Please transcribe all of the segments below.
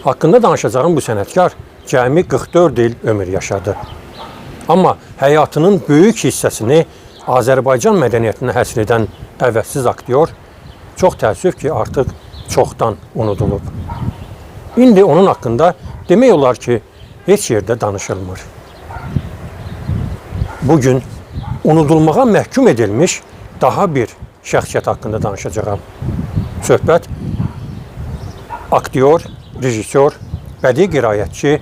Haqqında danışacağım bu sənətkar cəmi 44 il ömür yaşadı. Amma həyatının böyük hissəsini Azərbaycan mədəniyyətinə həsr edən əvəzsiz aktyor çox təəssüf ki, artıq çoxdan unudulub. İndi onun haqqında demək olar ki, heç yerdə danışılmır. Bugün unudulmağa məhkum edilmiş daha bir şəxsiyyət haqqında danışacağım. Söhbət aktyor, rejissor, bədii qiraətçi,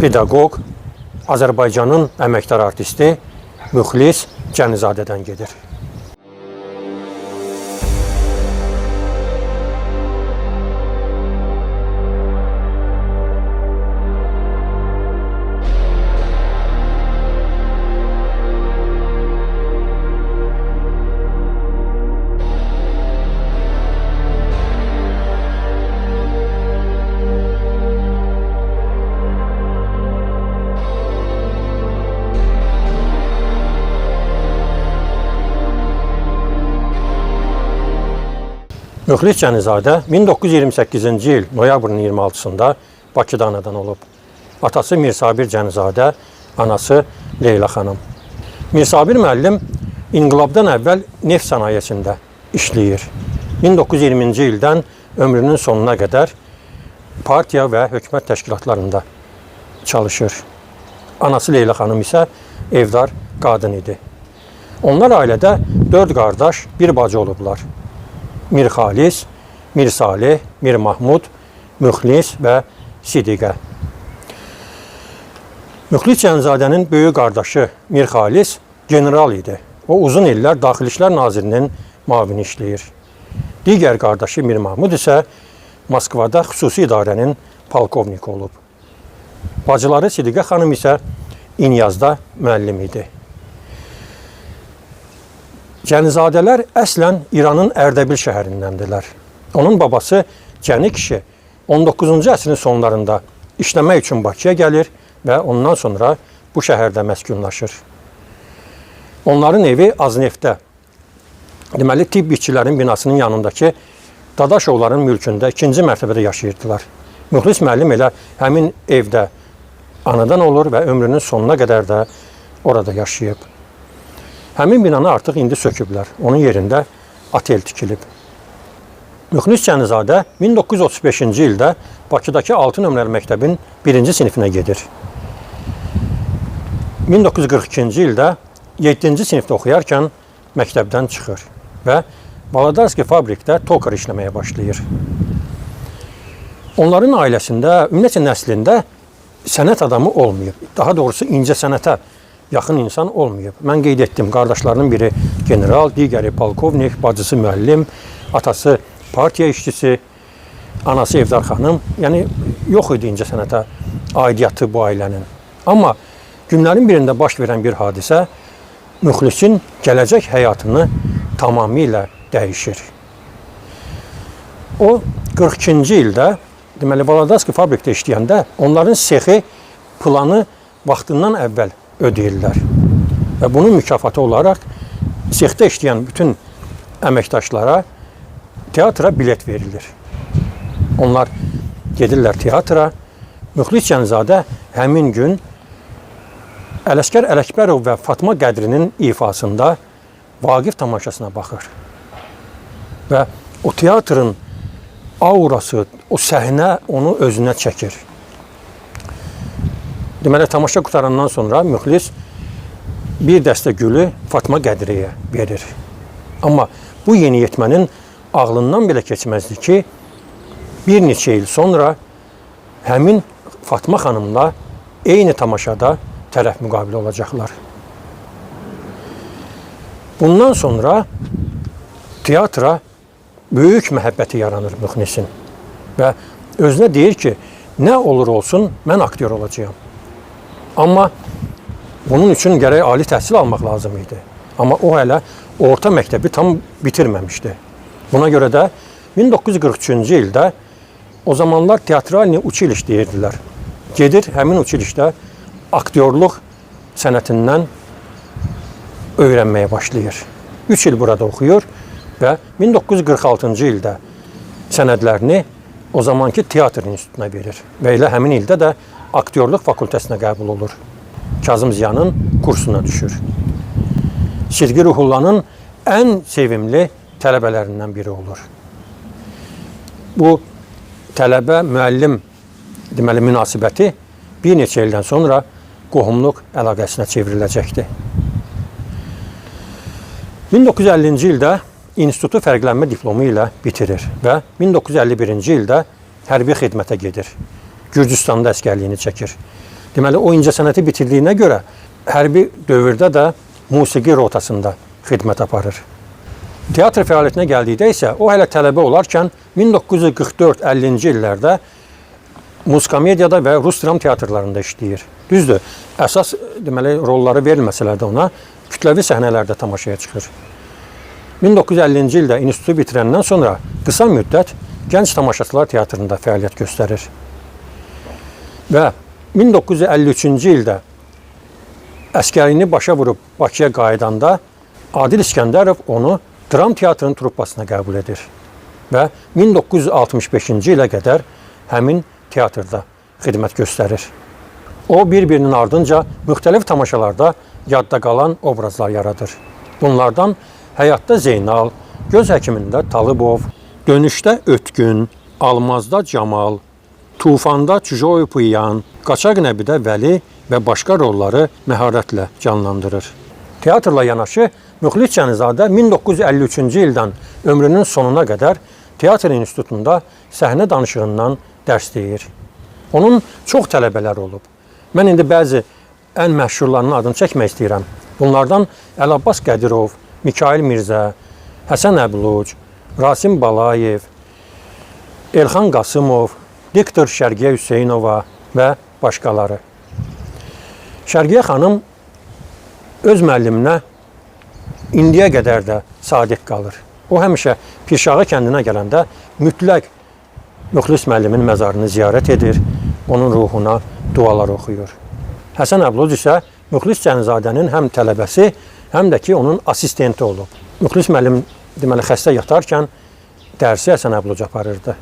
pedaqoq, Azərbaycanın əməkdar artisti Müxlis Cənizadədən gedir. Müxlis Cənizadə 1928-ci il noyabrın 26-sında Bakıda anadan olub. Atası Mirsabir Cənizadə, anası Leyla xanım. Mirsabir müəllim inqilabdan əvvəl neft sənayesində işləyir. 1920-ci ildən ömrünün sonuna qədər partiya və hökumət təşkilatlarında çalışır. Anası Leyla xanım isə evdar qadın idi. Onlar ailədə 4 qardaş, bir bacı olublar. Mir Xalis, Mir Salih, Mir Mahmud, Müxlis və Sidiqə. Müxlis Cənizadənin böyük qardaşı Mir Xalis general idi. O uzun illər Daxili İşlər Nazirinin müavini işləyir. Digər qardaşı Mir Mahmud isə Moskvada xüsusi idarənin polkovniki olub. Bacıları Sidiqə xanım isə İnyazda müəllim idi. Cənizadələr əslən İranın Ərdəbil şəhərindəndirlər. Onun babası Cəni kişi 19-cu əsrin sonlarında işləmək üçün Bakıya gəlir və ondan sonra bu şəhərdə məskunlaşır. Onların evi Azneftdə, deməli tibb işçilərin binasının yanındakı Dadaşovların mülkündə 2-ci mərtəbədə yaşayırdılar. Müxlis müəllim elə həmin evdə anadan olur və ömrünün sonuna qədər də orada yaşayıb. Həmin binanı artıq indi söküblər. Onun yerində otel tikilib. Müxlis Cənizadə 1935-ci ildə Bakıdakı 6 nömrəli məktəbin 1-ci sinifinə gedir. 1942-ci ildə 7-ci sinifdə oxuyarkən məktəbdən çıxır və Valadarski fabrikdə tokar işləməyə başlayır. Onların ailəsində, ümumiyyətlə nəslində sənət adamı olmayıb. Daha doğrusu incə sənətə yaxın insan olmayıb. Mən qeyd etdim, qardaşlarının biri general, digəri polkovnik, bacısı müəllim, atası partiya işçisi, anası evdar xanım. Yəni, yox idi incə sənətə aidiyyatı bu ailənin. Amma günlərin birində baş verən bir hadisə Müxlisin gələcək həyatını tamamilə dəyişir. O, 42-ci ildə, deməli, Valadarski fabrikdə işləyəndə onların sexi planı vaxtından əvvəl ödəyirlər. Və bunun mükafatı olaraq sexdə işləyən bütün əməkdaşlara teatra bilet verilir. Onlar gedirlər teatra. Müxlis Cənizadə həmin gün Ələsgər Ələkbərov və Fatma Qədrinin ifasında Vaqif tamaşasına baxır. Və o teatrın aurası, o səhnə onu özünə çəkir. Deməli, tamaşa qutarandan sonra Müxlis bir dəstə gülü Fatma Qədriyə verir. Amma bu yeniyetmənin ağlından belə keçməzdi ki, bir neçə il sonra həmin Fatma xanımla eyni tamaşada tərəf müqabili olacaqlar. Bundan sonra teatra böyük məhəbbəti yaranır Müxlisin və özünə deyir ki, nə olur olsun, mən aktyor olacağam. Amma bunun üçün gərək ali təhsil almaq lazım idi. Amma o hələ orta məktəbi tam bitirməmişdi. Buna görə də 1943-cü ildə o zamanlar teatralni uçiliş deyirdilər. Gedir, həmin uçilişdə aktyorluq sənətindən öyrənməyə başlayır. 3 il burada oxuyur və 1946-cı ildə sənədlərini o zamanki teatr institutuna verir və elə həmin ildə də aktyorluq fakültəsinə qəbul olur. Kazım Ziyanın kursuna düşür. Sirgi Ruhullanın ən sevimli tələbələrindən biri olur. Bu tələbə-müəllim deməli münasibəti bir neçə ildən sonra qohumluq əlaqəsinə çevriləcəkdir. 1950-ci ildə institutu fərqlənmə diplomu ilə bitirir və 1951-ci ildə hərbi xidmətə gedir. Gürcüstanda əskərliyini çəkir. Deməli, o incəsənəti bitirdiyinə görə hərbi dövrdə də musiqi rotasında xidmət aparır. Teatr fəaliyyətinə gəldikdə isə o hələ tələbə olarkən 1944-50-ci illərdə Muzikomediyada və Rus dram teatrlarında işləyir. Düzdür, əsas deməli rolları verilməsələr də ona kütləvi səhnələrdə tamaşaya çıxır. 1950-ci ildə institutu bitirəndən sonra qısa müddət Gənc Tamaşaçılar Teatrında fəaliyyət göstərir. Və 1953-cü ildə əskərini başa vurub Bakıya qayıdanda Adil İskəndərov onu dram teatrının truppasına qəbul edir və 1965-ci ilə qədər həmin teatrda xidmət göstərir. O, bir-birinin ardınca müxtəlif tamaşalarda yadda qalan obrazlar yaradır. Bunlardan Həyatda Zeynal, Göz həkimində Talıbov, Dönüşdə Ötkün, Almazda Camal, Tufanda Çujoy Puyan, Qaçaq Nəbidə Vəli və başqa rolları məharətlə canlandırır. Teatrla yanaşı Müxlis Cənizadə 1953-cü ildən ömrünün sonuna qədər Teatr İnstitutunda səhnə danışığından dərs deyir. Onun çox tələbələri olub. Mən indi bəzi ən məşhurlarının adını çəkmək istəyirəm. Bunlardan Əlabbas Qədirov, Mikail Mirzə, Həsən Əbluc, Rasim Balayev, Elxan Qasımov, diktor Şərqiyə Hüseynova və başqaları. Şərqiyə xanım öz müəlliminə indiyə qədər də sadiq qalır. O həmişə Pirşağı kəndinə gələndə mütləq Müxlis müəllimin məzarını ziyarət edir, onun ruhuna dualar oxuyur. Həsən Əbluc isə Müxlis Cənizadənin həm tələbəsi, həm də ki, onun assistenti olub. Müxlis müəllim deməli xəstə yatarkən dərsi Həsən Əbluc aparırdı.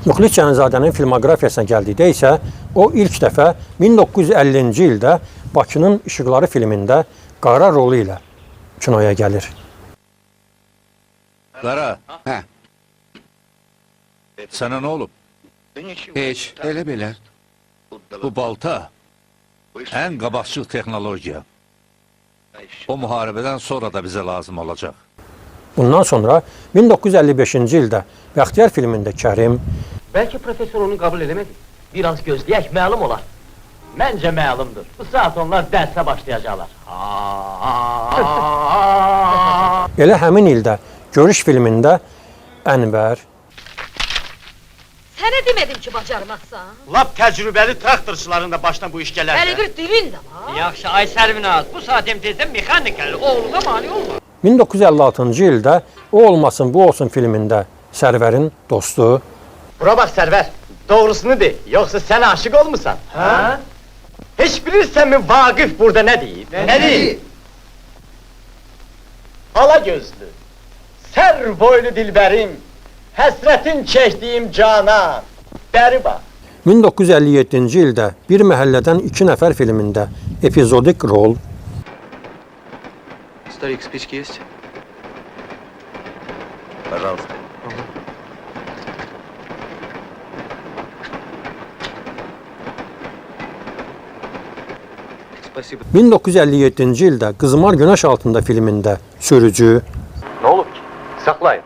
Müxlis Cənizadənin filmoqrafiyasına gəldikdə isə o ilk dəfə 1950-ci ildə Bakının İşıqları filmində Qara rolu ilə kinoya gəlir. Qara, Hə, sənə nə olub? heç, elə belə. Bu balta ən qabaqcıl texnologiya. O müharibədən sonra da bizə lazım olacaq. Bundan sonra 1955-ci ildə Bəxtiyar filmində Kərim, Belki profesör onu kabul edemedi. Biraz gözleyek, məlum olar. Məncə məlumdur. Bu saat onlar dərsə başlayacaqlar. elə həmin ildə Görüş filmində Ənvər, Sənə demədim ki, bacarmazsan. Lap təcrübəli traktorçuların da başına bu iş gələr. Hələ bir dilin də var. Yaxşı, ay Sərvinaz, bu saat imtizdən mexanik gəlir, oğluna mani olma. 1956-cı ildə O olmasın, bu olsun filmində Sərvərin dostu, Bura bax Sərvər, doğrusunu de, yoxsa sən aşık olmusan? Hə? Heç bilirsənmi Vaqif burada nə deyir? Nə deyir? Ala gözlü, sər boylu dilbərim, həsrətin çəkdiyim cana, bəri bax. 1957-ci ildə Bir məhəllədən 2 nəfər filmində epizodik rol, Старик, спички есть? Пожалуйста. Спасибо. 1957-ci ildə Qızmar Günəş altında filmində Sürücü, Nə olub ki? Saxlayın.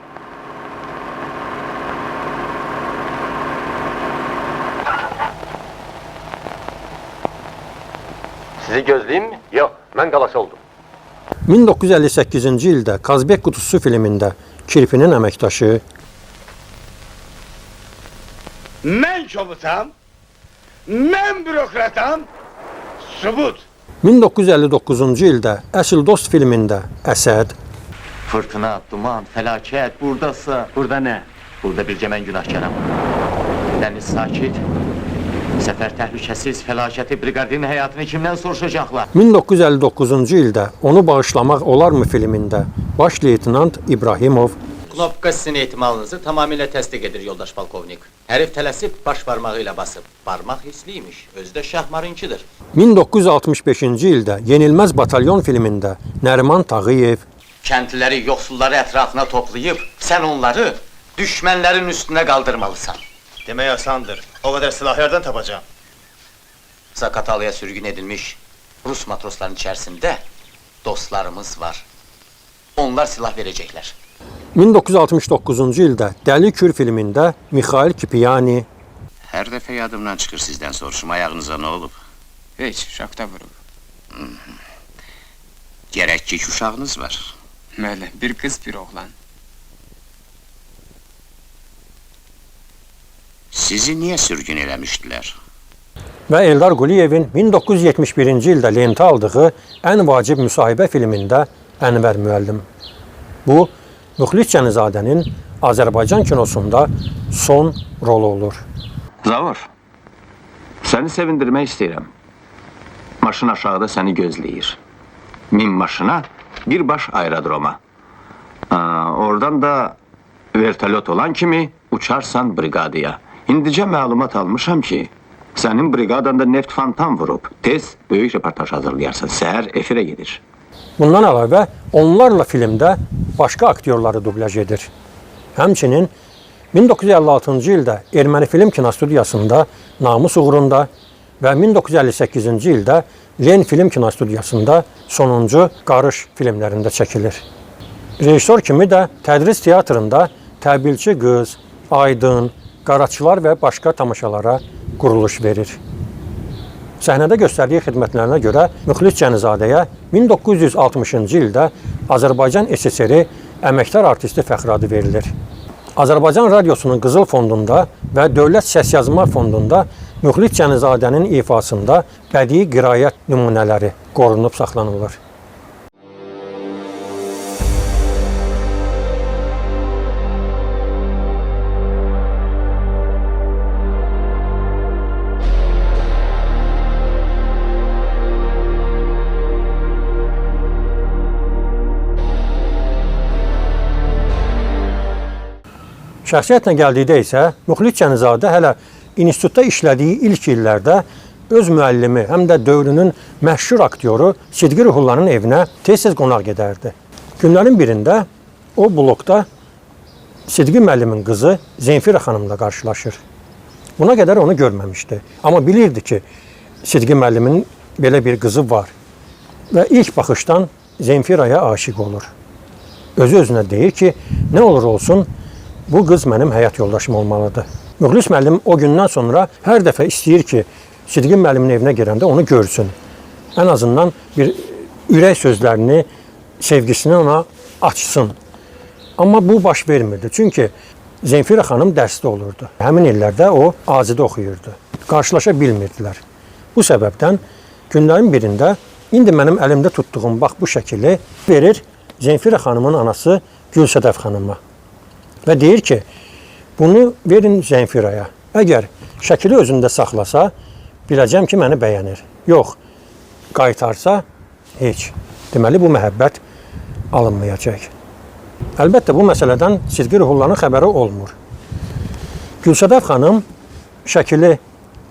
Sizi gözləyim mi? Yox, mən qalası oldum. 1958-ci ildə Kazbek qutusu filmində Kirpinin əməkdaşı, Mən komutam, mən bürokratam, sübut. 1959-cu ildə Əsl Dost filmində Əsəd, Fırtına, duman, fəlakət, buradasa. Burada nə? Burada bircə mən günahkaram. Dəniz sakit, səfər təhlükəsiz, fəlakəti, briqadinin həyatını kimdən soruşacaqlar? 1959-cu ildə Onu bağışlamaq olarmı filmində baş leytenant İbrahimov, Knopka sizin ehtimalınızı tamamilə təsdiq edir, yoldaş polkovnik. Hərif tələsib baş barmağı ilə basıb. Barmaq hisliymiş, özü də şahmarınkidir. 1965-ci ildə Yenilməz Batalyon filmində Nəriman Tağıyev, Kəndliləri, yoxsulları ətrafına toplayıb, sən onları düşmənlərin üstünə qaldırmalısan. Demək asandır. O qədər silah yerdən tapacağım. Zakatalıya sürgün edilmiş Rus matrosların içərisində dostlarımız var. Onlar silah verəcəklər. 1969-cu ildə Dəli Kür filmində Mikhail Kipiyani, Hər dəfə yadımdan çıxır sizdən soruşum, ayağınıza nə olub? Heç, şaqda vurub. Gərək ki, iki uşağınız var. Məli, bir qız, bir oğlan. Sizi niyə sürgün eləmişdilər? və Eldar Quliyevin 1971-ci ildə lentə aldığı ən vacib müsahibə filmində Ənvər müəllim. Bu, Müxlis Cənizadənin Azərbaycan kinosunda son rolu olur. Zavur, səni sevindirmək istəyirəm. Maşın aşağıda səni gözləyir. Min maşına, bir baş aerodroma. Oradan da vertolyot olan kimi uçarsan briqadaya. İndicə məlumat almışam ki, sənin briqadanda neft fantan vurub. Tez böyük reportaj hazırlayarsan, səhər efirə gedir. Bundan əlavə, onlarla filmdə başqa aktyorları dublyaj edir. Həmçinin 1956-cı ildə Erməni Film Kinostudiyasında Namus uğrunda və 1958-ci ildə Len Film Kinostudiyasında Sonuncu Qarış filmlərində çəkilir. Rejissor kimi də tədris teatrında Təbilçi qız, Aydın, Qaraçılar və başqa tamaşalara quruluş verir. Səhnədə göstərdiyi xidmətlərinə görə Müxlis Cənizadəyə 1960-cı ildə Azərbaycan SSR əməkdar artisti fəxri adı verilir. Azərbaycan Radiosunun Qızıl Fondunda və Dövlət Səsyazma Fondunda Müxlis Cənizadənin ifasında bədii qiraət nümunələri qorunub saxlanılır. Şəxsiyyətlə gəldikdə isə Müxlis Cənizadə hələ institutda işlədiyi ilk illərdə öz müəllimi, həm də dövrünün məşhur aktyoru Sidqi Ruhullanın evinə tez-tez qonaq gedərdi. Günlərin birində o blokda Sidqi müəllimin qızı Zenfira xanımla qarşılaşır. Buna qədər onu görməmişdi. Amma bilirdi ki, Sidqi müəllimin belə bir qızı var. Və ilk baxışdan Zenfiraya aşiq olur. Özü-özünə deyir ki, nə olur olsun, bu qız mənim həyat yoldaşım olmalıdır. Müxlis müəllim o gündən sonra hər dəfə istəyir ki, Sidqi müəllimin evinə girəndə onu görsün. Ən azından bir ürək sözlərini, sevgisini ona açsın. Amma bu baş vermirdi. Çünki Zenfira xanım dərsdə olurdu. Həmin illərdə o Azidə oxuyurdu. Qarşılaşa bilmirdilər. Bu səbəbdən günlərin birində indi mənim əlimdə tutduğum bax bu şəkili verir Zenfira xanımın anası Gülsədəf xanıma. Və deyir ki, bunu verin Zenfiraya. Əgər şəkili özündə saxlasa, biləcəm ki, məni bəyənir. Yox, qaytarsa, heç. Deməli, bu məhəbbət alınmayacaq. Əlbəttə, bu məsələdən Sidqi Ruhullanın xəbəri olmur. Gülsədəf xanım şəkili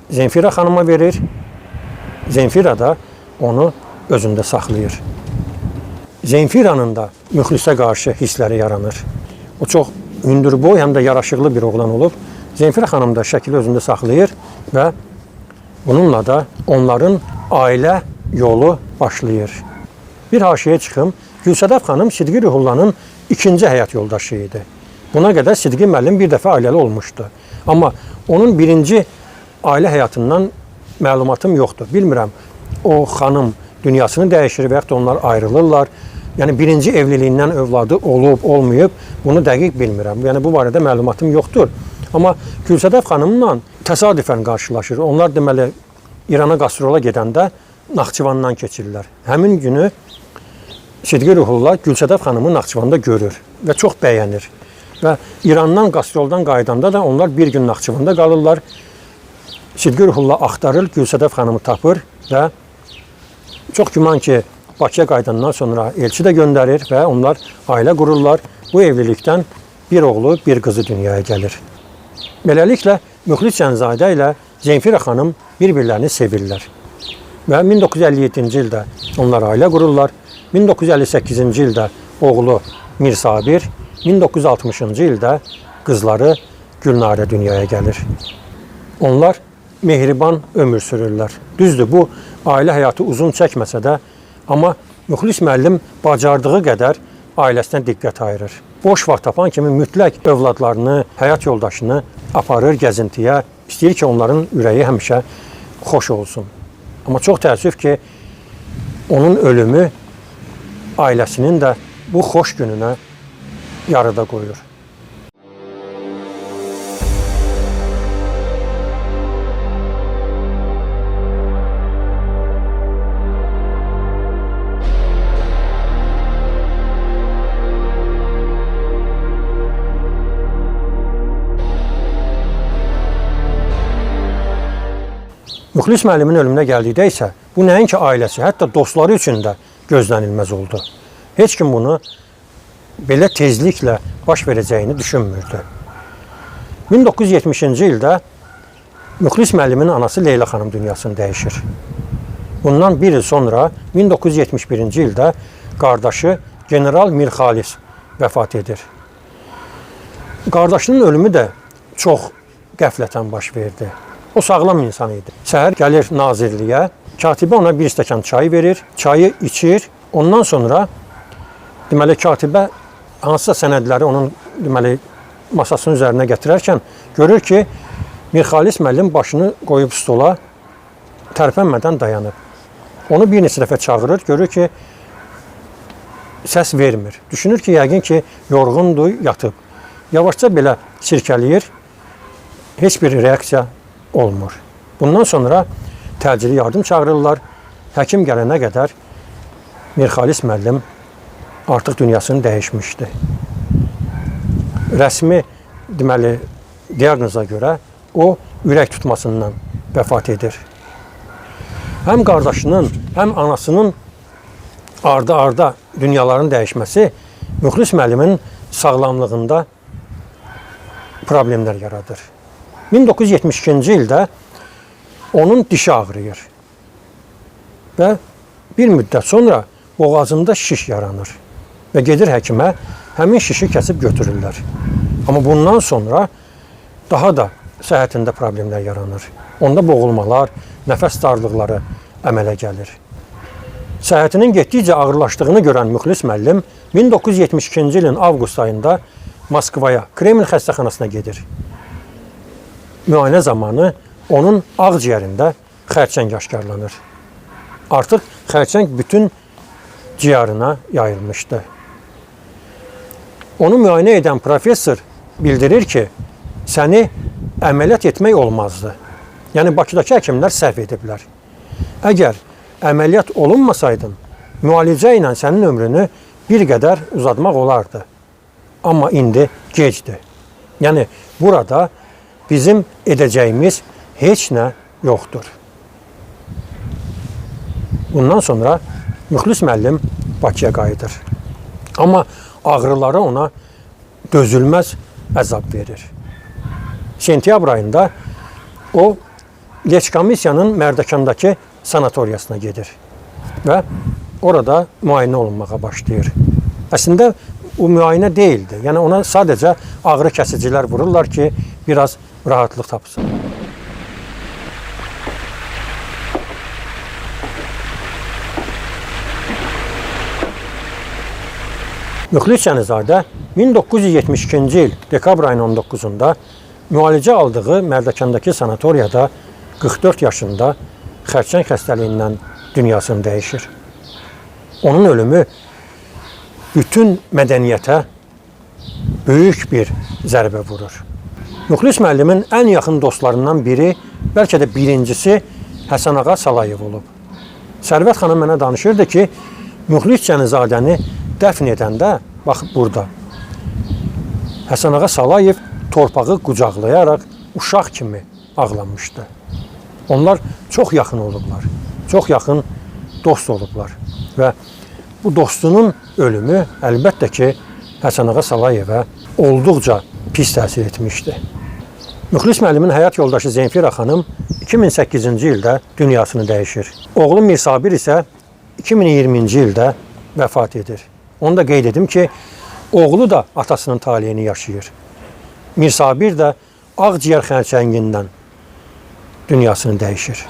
Zenfira xanıma verir, Zenfira da onu özündə saxlayır. Zenfiranın da Müxlisə qarşı hissləri yaranır. O çox hündürboy, həm də yaraşıqlı bir oğlan olub. Zenfira xanım da şəkili özündə saxlayır və bununla da onların ailə yolu başlayır. Bir haşiyə çıxım, Gülsədəf xanım Sidqi Ruhullanın ikinci həyat yoldaşı idi. Buna qədər Sidqi müəllim bir dəfə ailəli olmuşdu. Amma onun birinci ailə həyatından məlumatım yoxdur. Bilmirəm, o xanım dünyasını dəyişir və yaxud da onlar ayrılırlar. Yəni, birinci evliliyindən övladı olub, olmayıb, bunu dəqiq bilmirəm. Yəni, bu barədə məlumatım yoxdur. Amma Gülsədəf xanımla təsadüfən qarşılaşır. Onlar deməli, İrana qastrolola gedəndə Naxçıvandan keçirlər. Həmin günü Sidqi Ruhullah Gülsədəf xanımı Naxçıvanda görür və çox bəyənir. Və İrandan, qastroldan qaydanda da onlar bir gün Naxçıvanda qalırlar. Sidqi Ruhullah axtarır, Gülsədəf xanımı tapır və çox güman ki, Bakıya qayıdandan sonra elçi də göndərir və onlar ailə qururlar. Bu evlilikdən bir oğlu, bir qızı dünyaya gəlir. Beləliklə, Müxlis Cənizadə ilə Zenfira xanım bir-birlərini sevirlər. Və 1957-ci ildə onlar ailə qururlar. 1958-ci ildə oğlu Mir Sabir, 1960-cı ildə qızları Gülnarə dünyaya gəlir. Onlar mehriban ömür sürürlər. Düzdür, bu ailə həyatı uzun çəkməsə də, amma Müxlis müəllim bacardığı qədər ailəsinə diqqət ayırır. Boş vaxt tapan kimi mütləq övladlarını, həyat yoldaşını aparır gəzintiyə, istəyir ki, onların ürəyi həmişə xoş olsun. Amma çox təəssüf ki, onun ölümü ailəsinin də bu xoş gününə yarıda qoyur. Müxlis müəllimin ölümünə gəldikdə isə bu nəinki ailəsi, hətta dostları üçün də gözlənilməz oldu. Heç kim bunu belə tezliklə baş verəcəyini düşünmürdü. 1970-ci ildə Müxlis müəllimin anası Leyla xanım dünyasını dəyişir. Bundan bir il sonra 1971-ci ildə qardaşı General Mirxalis vəfat edir. Qardaşının ölümü də çox qəflətən baş verdi. O sağlam insan idi. Səhər gəlir nazirliyə, katibə ona bir stəkan çay verir, çayı içir. Ondan sonra deməli katibə hansısa sənədləri onun deməli masasının üzərinə gətirərkən görür ki, Mirxalis müəllim başını qoyub stola tərpənmədən dayanıb. Onu bir neçə dəfə çağırır, görür ki, səs vermir. Düşünür ki, yəqin ki, yorğundur, yatıb. Yavaşca belə sirkələyir, heç bir reaksiya olmur. Bundan sonra təcili yardım çağırırlar. Həkim gələnə qədər Mirxalis müəllim artıq dünyasını dəyişmişdi. Rəsmi deməli diaqnoza görə o ürək tutmasından vəfat edir. Həm qardaşının, həm anasının arda-arda dünyaların dəyişməsi Müxlis müəllimin sağlamlığında problemlər yaradır. 1972-ci ildə onun dişi ağrıyır və bir müddət sonra boğazında şiş yaranır və gedir həkimə, həmin şişi kəsib götürürlər. Amma bundan sonra daha da səhhətində problemlər yaranır. Onda boğulmalar, nəfəs darlıqları əmələ gəlir. Səhhətinin getdikcə ağırlaşdığını görən Müxlis müəllim 1972-ci ilin avqust ayında Moskvaya, Kreml xəstəxanasına gedir. Müayinə zamanı onun ağciyərində xərçəng aşkarlanır. Artıq xərçəng bütün ciyarına yayılmışdı. Onu müayinə edən professor bildirir ki, səni əməliyyat etmək olmazdı. Yəni, Bakıdakı həkimlər səhv ediblər. Əgər əməliyyat olunmasaydın, müalicə ilə sənin ömrünü bir qədər uzatmaq olardı. Amma indi gecdir. Yəni, burada bizim edəcəyimiz heç nə yoxdur. Bundan sonra Müxlis müəllim Bakıya qayıdır. Amma ağrıları ona dözülməz əzab verir. Sentyabr ayında o Leçkomissiyanın Mərdəkandakı sanatoriyasına gedir və orada müayinə olunmağa başlayır. Əslində o müayinə deyildi. Yəni ona sadəcə ağrı kəsicilər vururlar ki, biraz rahatlıq tapsın. Müxlis Cənizadə 1972-ci il dekabr ayının 19-da müalicə aldığı Mərdəkandakı sanatoriyada 44 yaşında xərçəng xəstəliyindən dünyasını dəyişir. Onun ölümü bütün mədəniyyətə böyük bir zərbə vurur. Müxlis müəllimin ən yaxın dostlarından biri, bəlkə də birincisi Həsən ağa Salayev olub. Sərvət xanım mənə danışırdı ki, Müxlis Cənizadəni dəfn edəndə, bax burada, Həsən ağa Salayev torpağı qucaqlayaraq uşaq kimi ağlanmışdı. Onlar çox yaxın olublar, çox yaxın dost olublar və bu dostunun ölümü əlbəttə ki, Həsən ağa Salayevə olduqca pis təsir etmişdi. Müxlis müəllimin həyat yoldaşı Zenfira xanım 2008-ci ildə dünyasını dəyişir. Oğlu Mirsabir isə 2020-ci ildə vəfat edir. Onu da qeyd edim ki, oğlu da atasının taleyini yaşayır. Mirsabir də ağciyər xərçəngindən dünyasını dəyişir.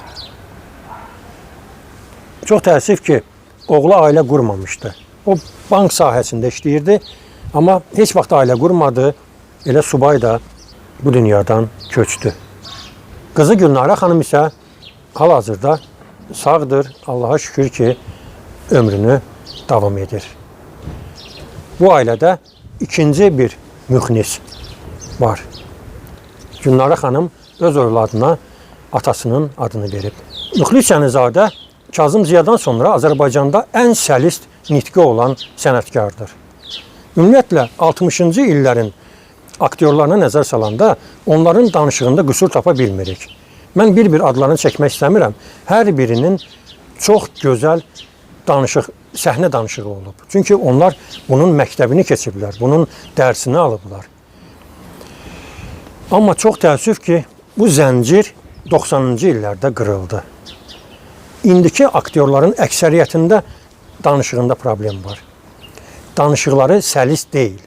Çox təəssüf ki, oğlu ailə qurmamışdı. O bank sahəsində işləyirdi, amma heç vaxt ailə qurmadı. Elə subay da bu dünyadan köçdü. Qızı Gülnara xanım isə hal-hazırda sağdır. Allaha şükür ki, ömrünü davam edir. Bu ailədə ikinci bir müxnis var. Gülnara xanım öz övladına atasının adını verib. Müxlis Sənizadə Kazım Ziyadan sonra Azərbaycanda ən səlist nitqi olan sənətkardır. Ümumiyyətlə 60-cı illərin aktyorlarına nəzər salanda onların danışığında qüsur tapa bilmirik. Mən bir-bir adlarını çəkmək istəmirəm. Hər birinin çox gözəl danışıq, səhnə danışığı olub. Çünki onlar bunun məktəbini keçiblər, bunun dərsini alıblar. Amma çox təəssüf ki, bu zəncir 90-cı illərdə qırıldı. İndiki aktyorların əksəriyyətində danışığında problem var. Danışıqları səlis deyil.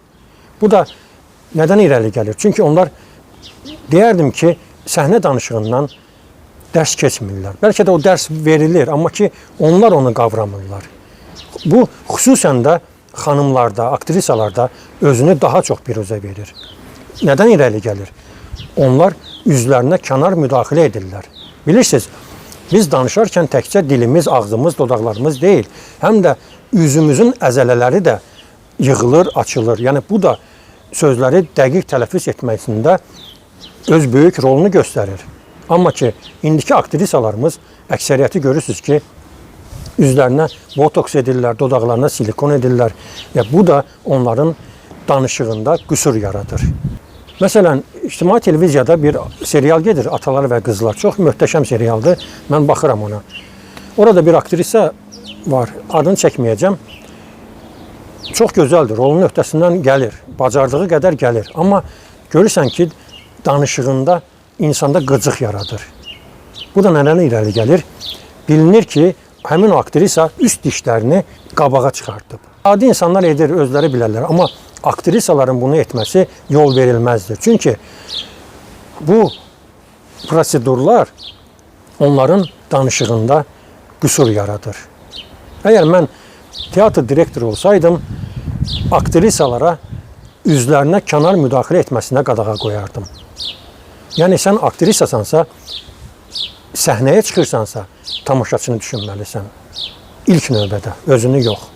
Bu da nədən irəli gəlir? Çünki onlar, deyərdim ki, səhnə danışığından dərs keçmirlər. Bəlkə də o dərs verilir, amma ki, onlar onu qavramırlar. Bu, xüsusən də xanımlarda, aktrisalarda özünü daha çox biruzə verir. Nədən irəli gəlir? Onlar üzlərinə kənar müdaxilə edirlər. Bilirsiniz, biz danışarkən təkcə dilimiz, ağzımız, dodaqlarımız deyil, həm də üzümüzün əzələləri də yığılır, açılır. Yəni, bu da sözləri dəqiq tələffüz etməsində öz böyük rolunu göstərir. Amma ki, indiki aktrisalarımız əksəriyyəti görürsünüz ki, üzlərinə botoks edirlər, dodaqlarına silikon edirlər. Bu da onların danışığında qüsur yaradır. Məsələn, ictimai televiziyada bir serial gedir, Atalar və Qızlar. Çox möhtəşəm serialdır, mən baxıram ona. Orada bir aktrisa var, adını çəkməyəcəm. Çox gözəldir, rolun öhdəsindən gəlir, bacardığı qədər gəlir. Amma görürsən ki, danışığında insanda qıcıq yaradır. Bu da nədən irəli gəlir? Bilinir ki, həmin o aktrisa üst dişlərini qabağa çıxartıb. Adi insanlar edir, özləri bilərlər. Amma aktrisaların bunu etməsi yol verilməzdir. Çünki bu prosedurlar onların danışığında qüsur yaradır. Əgər mən teatr direktoru olsaydım, aktrisalara üzlərinə kənar müdaxilə etməsinə qadağa qoyardım. Yəni, sən aktrisasansa, səhnəyə çıxırsansa, tamaşaçını düşünməlisən. İlk növbədə, özünü yox.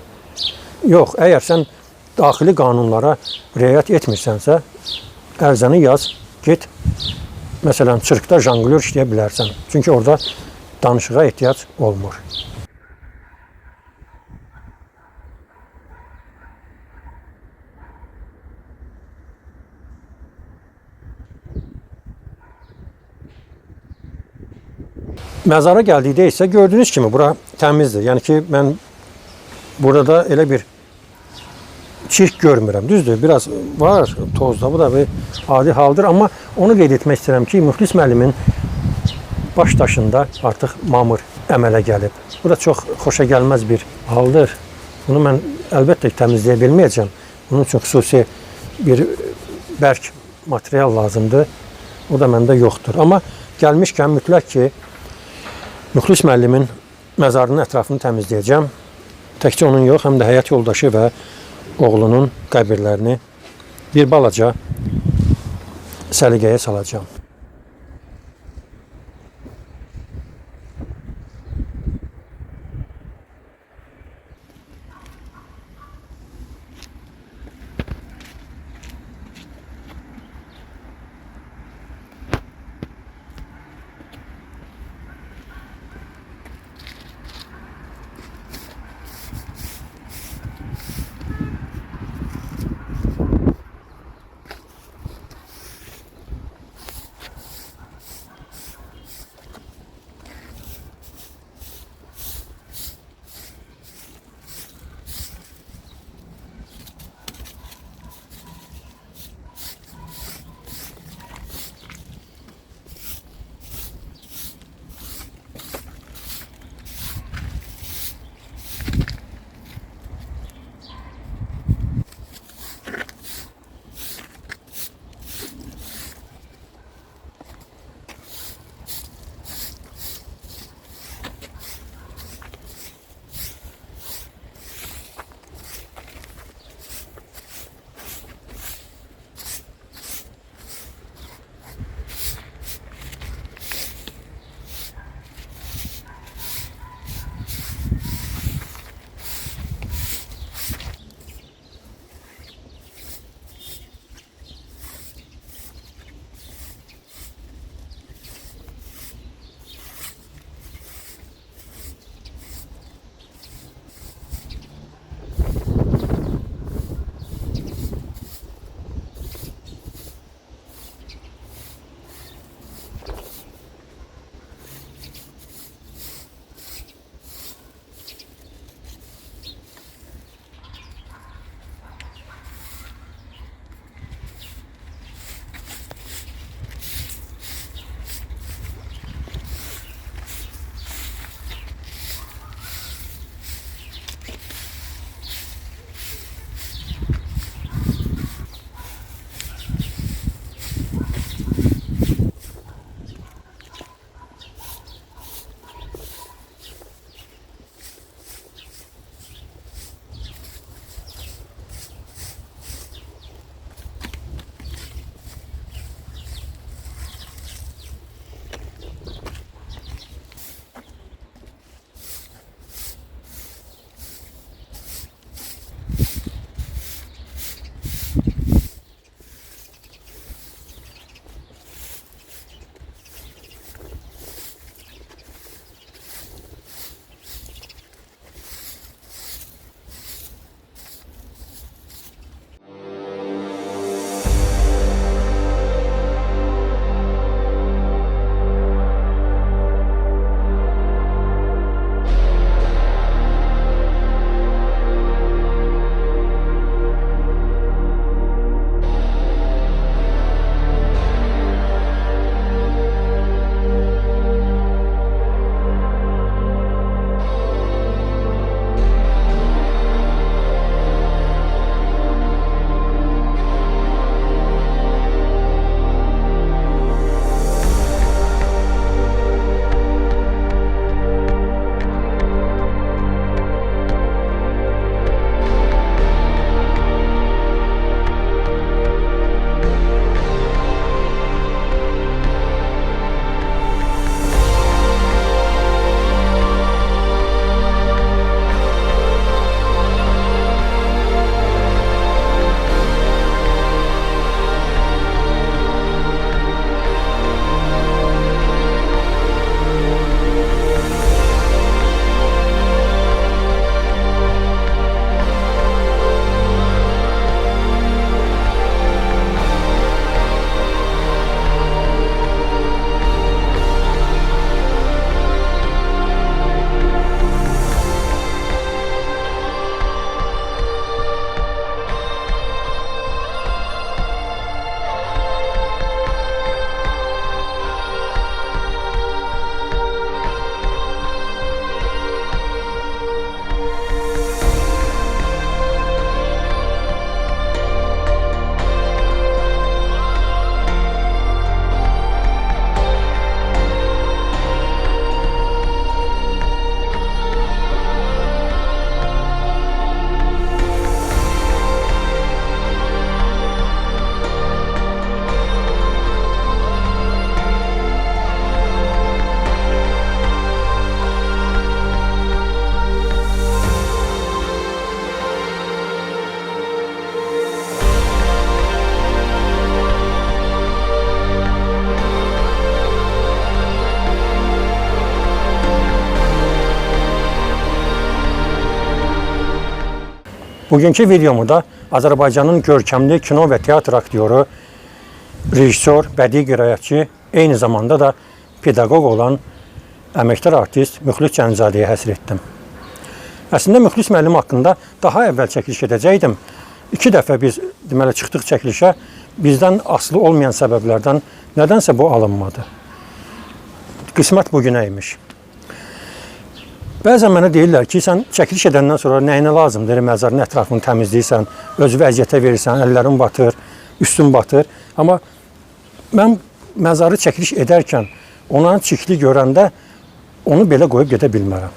Yox, əgər sən daxili qanunlara riayət etmirsənsə, ərizəni yaz, get, məsələn, çırkda janglyor işləyə bilərsən. Çünki orada danışığa ehtiyac olmur. Məzara gəldikdə isə gördüyünüz kimi bura təmizdir. Yəni ki, mən burada elə bir çirk görmürəm. Düzdür, biraz var tozda, bu da bir adi haldır. Amma onu qeyd etmək istəyirəm ki, Müxlis müəllimin baş daşında artıq mamır əmələ gəlib. Bu da çox xoşa gəlməz bir haldır. Bunu mən əlbəttə təmizləyə bilməyəcəm. Bunun üçün xüsusi bir bərk material lazımdır. O da məndə yoxdur. Amma gəlmişkən mütləq ki, Müxlis müəllimin məzarının ətrafını təmizləyəcəm. Təkcə onun yox, həm də həyat yoldaşı və oğlunun qəbirlərini bir balaca səliqəyə salacağım. Bugünkü videomu da Azərbaycanın görkəmli kino və teatr aktyoru, rejissor, bədii qiraətçi, eyni zamanda da pedaqoq olan əməkdar artist Müxlis Cəncadəyə həsr etdim. Əslində Müxlis müəllim haqqında daha əvvəl çəkiliş edəcəkdim. 2 dəfə biz deməli çıxdıq çəkilişə, bizdən asılı olmayan səbəblərdən nədənsə bu alınmadı. Qismət bugünə imiş. Bəzən mənə deyirlər ki, sən çəkiliş edəndən sonra nəyinə lazımdır, məzarın ətrafını təmizləyirsən, özü vəziyyətə verirsən, əllərin batır, üstün batır. Amma mən məzarı çəkiliş edərkən, onların çirkli görəndə onu belə qoyub gedə bilmərəm.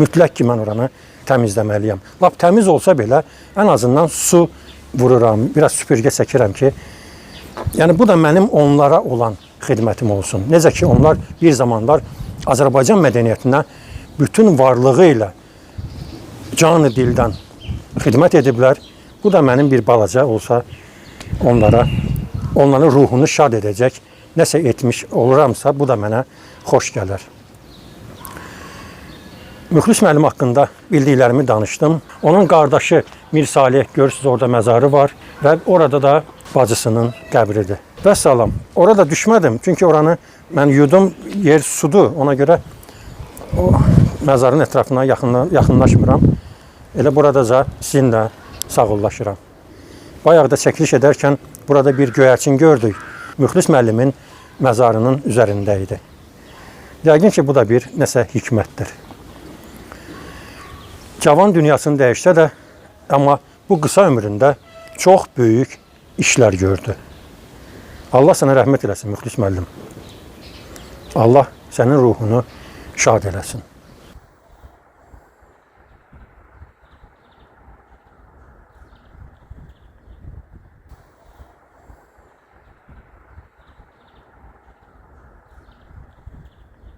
Mütləq ki, mən oranı təmizləməliyəm. Lap təmiz olsa belə, ən azından su vururam, biraz süpürgə çəkirəm ki, yəni bu da mənim onlara olan xidmətim olsun. Necə ki, onlar bir zamanlar Azərbaycan mədəniyyətinə bütün varlığı ilə canı dildən xidmət ediblər. Bu da mənim bir balaca olsa onların ruhunu şad edəcək nəsə etmiş oluramsa, bu da mənə xoş gələr. Müxlis müəllim haqqında bildiklərimi danışdım. Onun qardaşı Mir Salih, görürsünüz orada məzarı var və orada da bacısının qəbridir. Vəssalam, orada düşmədim, çünki oranı mən yudum, yer sudur, ona görə o məzarın ətrafına yaxınlaşmıram. Elə buradaca sizinlə sağollaşıram. Bayaq da çəkiliş edərkən burada bir göyərçin gördük. Müxlis müəllimin məzarının üzərində idi. Yəqin ki, bu da bir nəsə hikmətdir. Cavan dünyasını dəyişsə də, amma bu qısa ömründə çox böyük işlər gördü. Allah sənə rəhmət eləsin, Müxlis müəllim. Allah sənin ruhunu şad eləsin.